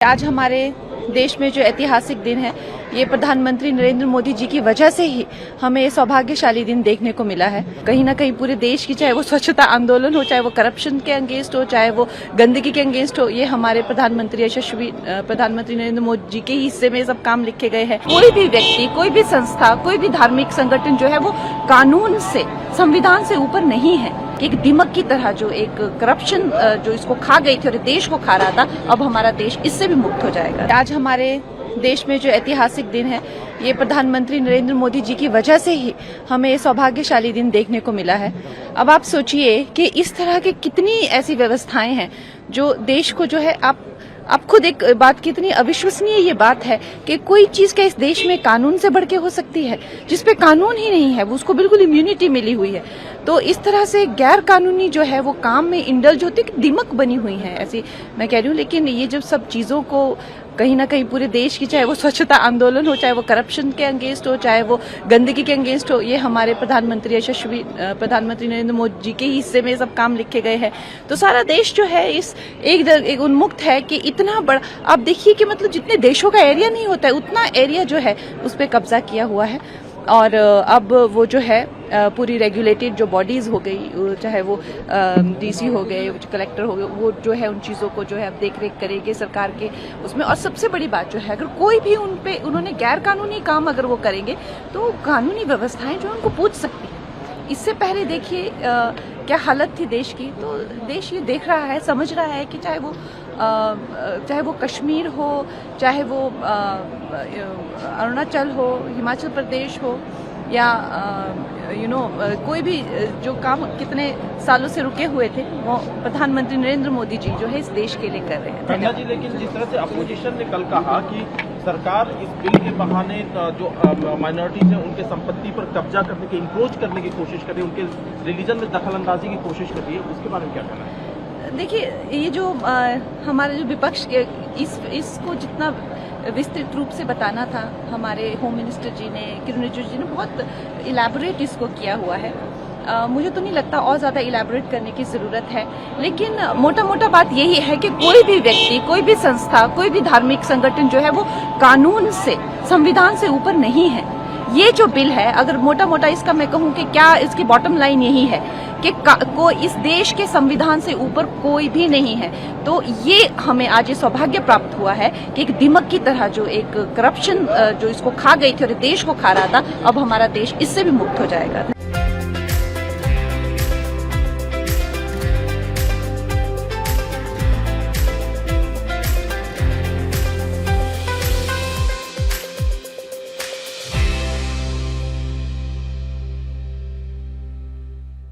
आज हमारे देश में जो ऐतिहासिक दिन है, ये प्रधानमंत्री नरेंद्र मोदी जी की वजह से ही हमें ये सौभाग्यशाली दिन देखने को मिला है। कहीं ना कहीं पूरे देश की, चाहे वो स्वच्छता आंदोलन हो, चाहे वो करप्शन के अगेंस्ट हो, चाहे वो गंदगी के अगेंस्ट हो, ये हमारे प्रधानमंत्री यशस्वी प्रधानमंत्री नरेंद्र मोदी जी के ही हिस्से में सब काम लिखे गए हैं। कोई भी व्यक्ति, कोई भी संस्था, कोई भी धार्मिक संगठन जो है वो कानून से, संविधान से ऊपर नहीं है। एक दीमक की तरह जो एक करप्शन जो इसको खा गई थी और देश को खा रहा था, अब हमारा देश इससे भी मुक्त हो जाएगा। आज हमारे देश में जो ऐतिहासिक दिन है, ये प्रधानमंत्री नरेंद्र मोदी जी की वजह से ही हमें ये सौभाग्यशाली दिन देखने को मिला है। अब आप सोचिए कि इस तरह की कितनी ऐसी व्यवस्थाएं हैं जो देश को जो है, आप खुद एक बात, कितनी अविश्वसनीय ये बात है कि कोई चीज क्या इस देश में कानून से बढ़ के हो सकती है, जिसपे कानून ही नहीं है, वो उसको बिल्कुल इम्यूनिटी मिली हुई है। तो इस तरह से गैर कानूनी जो है वो काम में इंडल्ज होती है, दिमक बनी हुई है, ऐसी मैं कह रही हूँ। लेकिन ये जब सब चीजों को कहीं ना कहीं पूरे देश की, चाहे वो स्वच्छता आंदोलन हो, चाहे वो करप्शन के अगेंस्ट हो, चाहे वो गंदगी के अगेंस्ट हो, ये हमारे प्रधानमंत्री यशस्वी प्रधानमंत्री नरेंद्र मोदी जी के ही हिस्से में सब काम लिखे गए हैं। तो सारा देश जो है इस एक उन्मुक्त है कि इतना बड़ा, आप देखिए कि मतलब जितने देशों का एरिया नहीं होता है उतना एरिया जो है उस पर कब्जा किया हुआ है। और अब वो जो है पूरी रेगुलेटेड जो बॉडीज हो गई, चाहे वो डीसी हो गए, कलेक्टर हो गए, वो जो है उन चीज़ों को जो है अब देख रेख करेंगे सरकार के उसमें। और सबसे बड़ी बात जो है, अगर कोई भी उन्होंने गैर कानूनी काम अगर वो करेंगे तो कानूनी व्यवस्थाएं जो है उनको पूछ सकती है। इससे पहले देखिए क्या हालत थी देश की। तो देश ये देख रहा है, समझ रहा है कि चाहे वो कश्मीर हो, चाहे वो अरुणाचल हो, हिमाचल प्रदेश हो, या कोई भी जो काम कितने सालों से रुके हुए थे, वो प्रधानमंत्री नरेंद्र मोदी जी जो है इस देश के लिए कर रहे हैं। गंगा जी, लेकिन जिस तरह से अपोजिशन ने कल कहा कि सरकार इस बिल के बहाने जो माइनॉरिटीज हैं उनके संपत्ति पर कब्जा करने की, इंक्रोच करने की कोशिश कर रही है, उनके रिलीजन में दखल अंदाजी की कोशिश कर रही है, उसके बारे में क्या कहना है? देखिए, ये जो हमारे जो विपक्ष इसको जितना विस्तृत रूप से बताना था, हमारे होम मिनिस्टर जी ने, किरण रिजिजू जी ने बहुत इलैबोरेट इसको किया हुआ है। मुझे तो नहीं लगता और ज्यादा इलैबोरेट करने की जरूरत है। लेकिन मोटा मोटा बात यही है कि कोई भी व्यक्ति, कोई भी संस्था, कोई भी धार्मिक संगठन जो है वो कानून से, संविधान से ऊपर नहीं है। ये जो बिल है, अगर मोटा मोटा इसका मैं कहूँ कि क्या इसकी बॉटम लाइन यही है कि इस देश के संविधान से ऊपर कोई भी नहीं है। तो ये हमें आज ये सौभाग्य प्राप्त हुआ है कि एक दीमक की तरह जो एक करप्शन जो इसको खा गई थी और देश को खा रहा था, अब हमारा देश इससे भी मुक्त हो जाएगा।